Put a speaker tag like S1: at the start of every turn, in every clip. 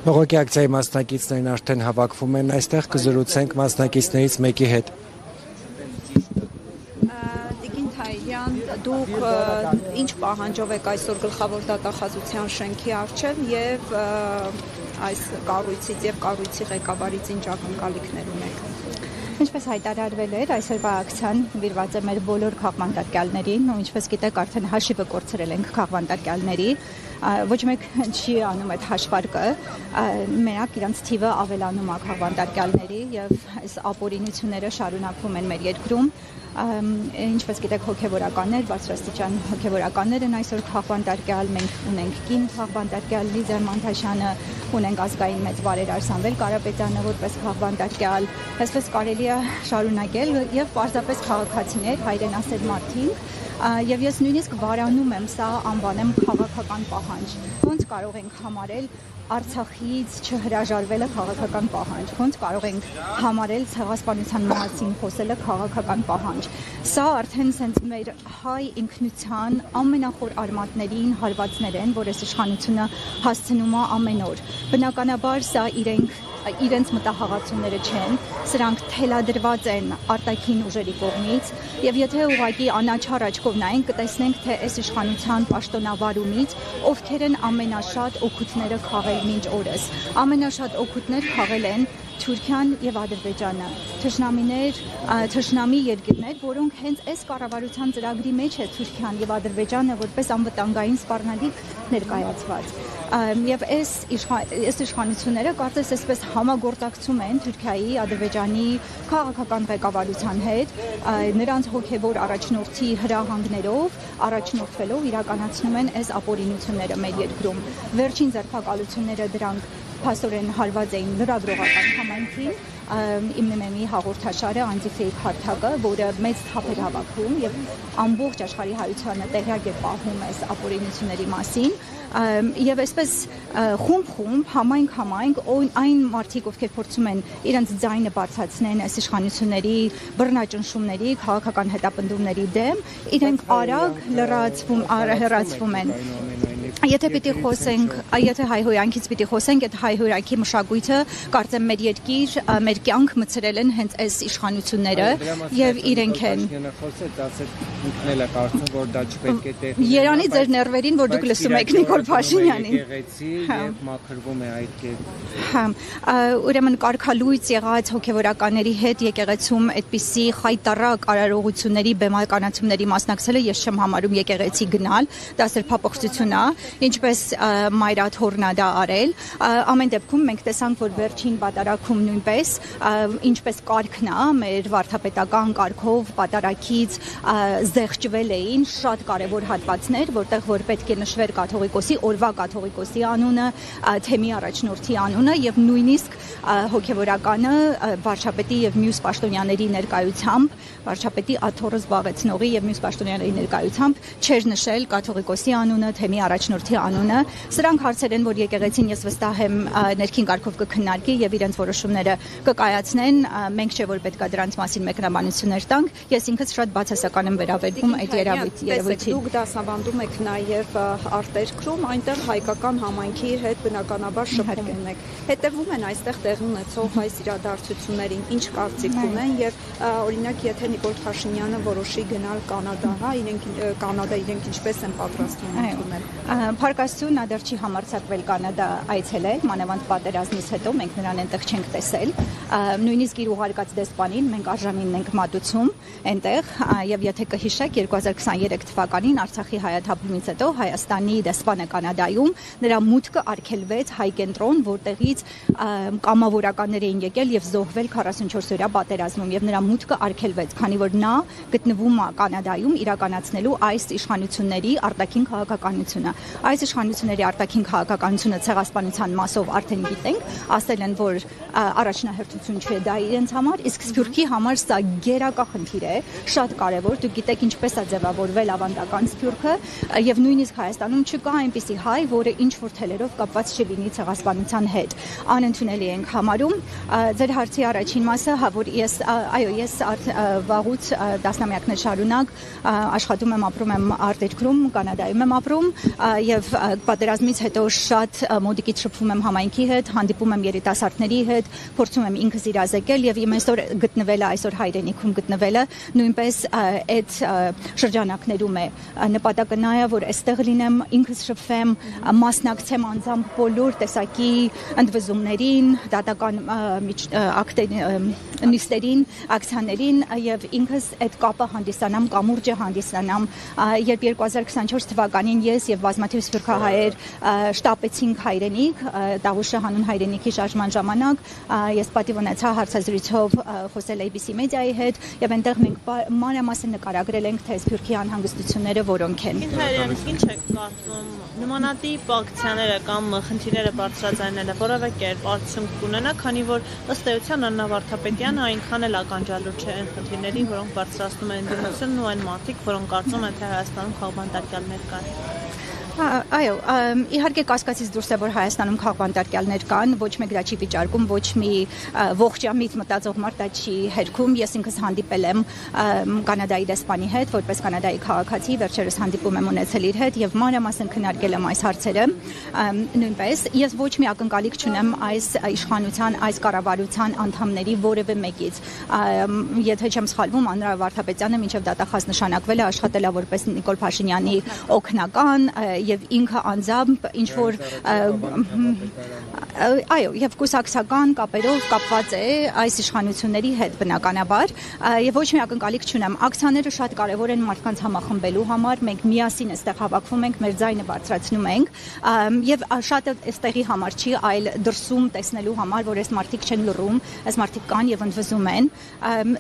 S1: Բողոքի ակցիայի մասնակիցներն արդեն հավաքվում են այստեղ, կզրուցենք մասնակիցներից մեկի հետ։
S2: Դուք ինչ պահանջով եք այսօր գլխավոր դատախազության շենքի առջև եւ այս կառույցից եւ կառույցի ղեկավարից ինչ ակնկալիքներ ունեք։
S3: Ինչպես հայտարարվել էր, այսօրվա ակցիան նվիրված է մեր բոլոր քաղբանտարկյալներին, ու ինչպես գիտեք, արդեն հաշիվը կորցրել ենք քաղբանտարկյալների, ոչ մեկ չի անում այդ հաշվարկը, մենակ իրանց թիվը ավելանում է քաղբանտարկյալների եւ այս ապօրինությունները շարունակվում են մեր երկրում։ Ինչպես գիտեք, հոգևորականներ, բարձրաստիճան հոգևորականներ են այսօր քաղբանտարկյալ, մենք ունենք կին քաղբանտարկյալ Լիզա Մանթաշյանը, ունենք ազգային մեծ բարերար Սամվել Կարապետյանը որպես քաղբանտարկյալ, այսպես կարելի է շարունակել եւ պարզապես քաղաքացիներ, հայրենասեր մարդիկ, եւ ես նույնիսկ վարանում եմ սա անվանեմ քաղաքական պահանջ։ Ոնց կարող ենք համարել Արցախից չհրաժարվելը քաղաքական պահանջ, ոնց կարող ենք համարել ցեղասպանության մասին խոսելը քաղաքական պահանջ։ Սա արդեն սենց մեր հայ ինքնության ամենախոր արմատներին հարվածներ են, որ այս իշխանությունը հասցնում է ամեն օր։ Բնականաբար սա իրենց մտահղացումները չեն, սրանք թելադրված են արտաքին ուժերի կողմից եւ եթե ուղղակի անաչառ աչքով նայենք կտեսնենք թե այս իշխանության պաշտոնավարումից ովքեր են ամենաշատ օգուտները խաղել մինչ օրս։ Ամենաշատ օգուտներ խաղել են Թուրքիան եւ Ադրբեջանը, թշնամի երկիրներ, որոնք հենց այս կառավարության ծրագրի մեջ է Թուրքիան եւ Ադրբեջանը որպես անվտանգային սպառնալիք ներկայացված։ Եվ այս իշխանությունները կարծես այսպես համագործակցում են Թուրքիայի, Ադրբեջանի քաղաքական ղեկավարության հետ, նրանց հոգևոր առաջնորդի հրահանգներով առաջնորդվելով իրականացնում են այս ապօրինությունները մեր երկրում։ Վերջին ձերբակալությունները դրանք փաստորեն հարված էին լրագրողական համայնքին, իմնեմի հաղորդաշարը Անտիֆեյք հարթակը, որը մեծ թափ էր հավաքում եւ ամբողջ աշխարհի հայությանը տեղյակ է պահում այս ապօրինությունների մասին եւ այսպես խումբ համայնք այն մարդիկ ովքեր փորձում են իրենց ձայնը բարձրացնեն այս իշխանությունների բռնաճնշումների քաղաքական հետապնդումների դեմ իրենք արագ հեռացվում են Եթե պիտի խոսենք, եթե հայհոյանքից պիտի խոսենք, այդ հայհոյանքի մշակույթը կարծեմ մեր երկիր, մեր կյանք մցրել են հենց այս իշխանությունները եւ իրենք են։ Երանի ձեր ներվերին, որ դուք լսում եք Նիկոլ Փաշինյանին։ Եվ մաքրվում է այդ կերպ։ Ուրեմն կարգալույծ եղած հոգեվորականների հետ եկեղեցում այդպիսի խայտառակ արարողությունների բեմականացումների մասնակցելը ես չեմ համարում եկեղեցի գնալ, դա սրբապղծություն է, ինչպես մայրաթորն է դա արել։ Ամեն դեպքում մենք տեսանք, որ վերջին պատարագում նույնպես ինչպես կարգն է, մեր վարդապետական կարգով պատարագից զեղչվել էին շատ կարևոր հատվածներ, որտեղ որ պետք է նշվեր կաթողիկոսի, օրվա կաթողիկոսի անունը, թեմի առաջնորդի անունը եւ նույնիսկ հոգեվորականը վարչապետի եւ մյուս պաշտոնյաների ներկայությամբ, վարչապետի աթոռը զբաղեցնողի եւ մյուս պաշտոնյաների ներկայությամբ չէր նշել կաթողիկոսի անունը, թեմի առաջնորդի անունը։ Սրանք հարցեր են, որ եկեղեցին ես վստահ եմ ներքին կարգով կքննարկի եւ իրենց որոշումները կկայացնեն։ Մենք չէ որ պետքա դրանց մասին մեկնաբանություններ տանք։ Ես ինքս շատ բացասական եմ վերաբերվում այդ երևույթին։
S2: Դուք դասավանդում եք նաեւ արտերկրում, այնտեղ հայկական համայնքի հետ բնականաբար շփում ունեք։ Հետևում են այստեղ տեղի ունեցող այս իրադարձություններին, ինչ կարծիք ունեն եւ օրինակ եթե Նիկոլ Փաշինյանը որոշի գնալ Կանադա, իրենք ինչպես են պատրաստվում ընդունել։
S3: Փառք նա դեռ չի համարձակվել Կանադա այցելել, մանավանդ պատերազմից հետո մենք նրան այնտեղ չենք տեսել։ Նույնիսկ իր ուղարկած դեսպանին մենք արժանին ենք մատուցում այնտեղ եւ եթե կհիշեք 2023 թվականին Արցախի հայաթափումից հետո Հայաստանի դեսպանը Կանադայում նրա մուտքը արգելվեց հայ կենտրոն, որտեղից կամավորականներ էին եկել եւ զոհվել 44-օրյա պատերազմում եւ նրա մուտքը արգելվեց, քանի որ նա գտնվում է Կանադայում իրականացնելու այս իշխանությունների արտաքին քաղաքականությունը։ Այս իշխանությունների արտաքին քաղաքականությունը ցեղասպանության մասով արդեն գիտենք, ասել են, որ առաջնահերթություն չէ դա իրենց համար, իսկ Սփյուռքի համար սա գերակա խնդիր է, շատ կարևոր։ Դուք գիտեք ինչպես է ձևավորվել ավանդական Սփյուռքը եւ նույնիսկ Հայաստանում չկա այնպիսի հայ, որը ինչ որ թելերով կապված չլինի ցեղասպանության հետ։ Անընդունելի ենք համարում։ Ձեր հարցի առաջին մասը, որ ես վաղուց տասնամյակներ շարունակ աշխատում եմ, ապրում եմ արտերկրում, Կանադայում եմ ապրում եւ պատերազմից հետո շատ մոդիկից շփվում եմ համայնքի հետ, հանդիպում եմ երիտասարդների հետ, փորձում եմ ինքս իրազեկել եւ իմ այսօր գտնվելը, այսօր հայրենիքում գտնվելը նույնպես այդ շրջանակներում է։ Նպատակը նա է, որ այստեղ լինեմ, ինքս շփվեմ, մասնակցեմ անձամբ բոլոր տեսակի ընդվզումներին, դատական նիստերին, ակցիաներին եւ ինքս այդ կապը հանդիսանամ, կամուրջը հանդիսանամ, երբ 2024 թվականին ես եւ բազմաթիվ սփյուռքահայեր շտապեցինք հայրենիք, Տավուշը հանուն հայրենիքի շարժման ժամանակ ես պատիվ ունեցա հարցազրույցով խոսել ABC մեդիայի հետ եւ այնտեղ մենք մանրամասն նկարագրել ենք թե սփյուռքի անհանգստությունները որոնք են։
S4: Ինչ եք կարծում, նմանատիպ ակցիաները կամ խնդիրները բարձրաձայնելը որևէ կերպ արդյունք կունենա, քանի որ ըստ էության Աննա Վարդապետյանը այնքան էլ ականջալուր չէ այն խնդիրներին, որոնք բարձրացնում են ընդդիմությունն ու այն մարդիկ, որոնք կարծում են թե Հայաստանում քաղբանտարկյալներ կան։
S3: Այո, իհարկե կասկածից դուրս է, որ Հայաստանում քաղբանտարկյալներ կան, ոչ մեկ դա չի վիճարկում, ոչ մի ողջամիտ մտածող մարդ դա չի հերքում։ Ես ինքս հանդիպել եմ Կանադայի դեսպանի հետ, որպես Կանադայի քաղաքացի, վերջերս հանդիպում եմ ունեցել իր հետ եւ մանրամասն քննարկել եմ այս հարցերը։ Նույնպես ես ոչ մի ակնկալիք չունեմ այս իշխանության, այս կառավարության անդամների որևէ մեկից։ Եթե չեմ սխալվում, Աննա Վարդապետյանը մինչև դատախազ նշանակվել է, աշխատել է որպես Նիկոլ Փաշինյանի օգնական եւ ինքը անձամբ ինչ որ այո եւ կուսակցական կապերով կապված է այս իշխանությունների հետ բնականաբար եւ ոչ մի ակնկալիք չունեմ ակցիաները շատ կարեւոր են մարդկանց համախմբելու համար մենք միասին այստեղ հավաքվում ենք մեր ձայնը բարձրացնում ենք եւ շատ այստեղի համար չի այլ դրսում տեսնելու համար որ այս մարդիկ չեն լռում այս մարդիկ կան եւ ընդվզում են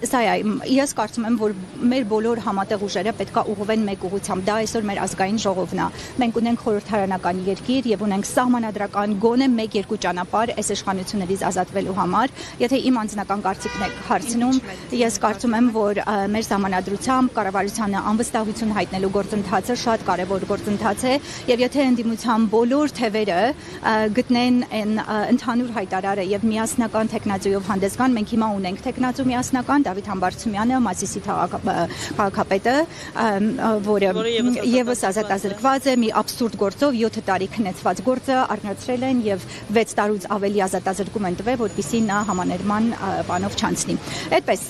S3: սա է ես կարծում եմ որ մեր բոլոր համատեղ ուժերը պետքա ուղղվեն մեկ ուղղությամբ դա այսօր մեր ազգային ժողովն է մենք ունենք խորհրդարանական երկիր եւ ունենք սահմանադրական գոնե 1-2 ճանապարհ այս իշխանություններից ազատվելու համար եթե իմ անձնական կարծիքն եք հարցնում ես կարծում եմ որ մեր սահմանադրությամբ կառավարությանը անվստահություն հայտնելու գործընթացը շատ կարեւոր գործընթաց է եւ եթե ընդդիմության բոլոր թևերը գտնեն այն ընդհանուր հայտարարը եւ միասնական տեխնացիով հանդես գան մենք հիմա ունենք տեխնացու միասնական Դավիթ Համբարձումյանը Մասիսի քաղաքապետը որը եւս ազատազրկված է մի աբսուրդ գործով 7 տարի քնեցված գործը առնչվել են եւ 6 տարուց ավելի ազատազրկում են տվել, որպեսզի նա համաներման բանով չանցնի։ Այդպես,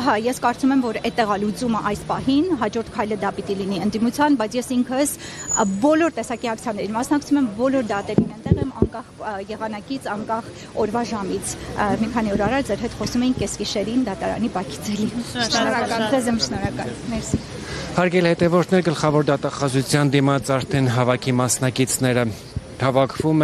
S3: հա, ես կարծում եմ, որ այդտեղ լուծումը այս պահին հաջորդ քայլը դա պիտի լինի ընդդիմության, բայց ես ինքս բոլոր տեսակի ակցիաներին մասնակցում եմ, բոլոր դատերին այնտեղ եմ անկախ եղանակից, անկախ օրվա ժամից։ Մի քանի օր առաջ ձեր հետ խոսում էինք կեսգիշերին դատարանի Բաքից էլի։ Շնորհակալ, ձեզ եմ շնորհակալ։ Մերսի։
S1: Հարգելի հետևորդներ, գլխավոր դատախազության դիմաց արդեն հավաքի մասնակիցները հավաքվում են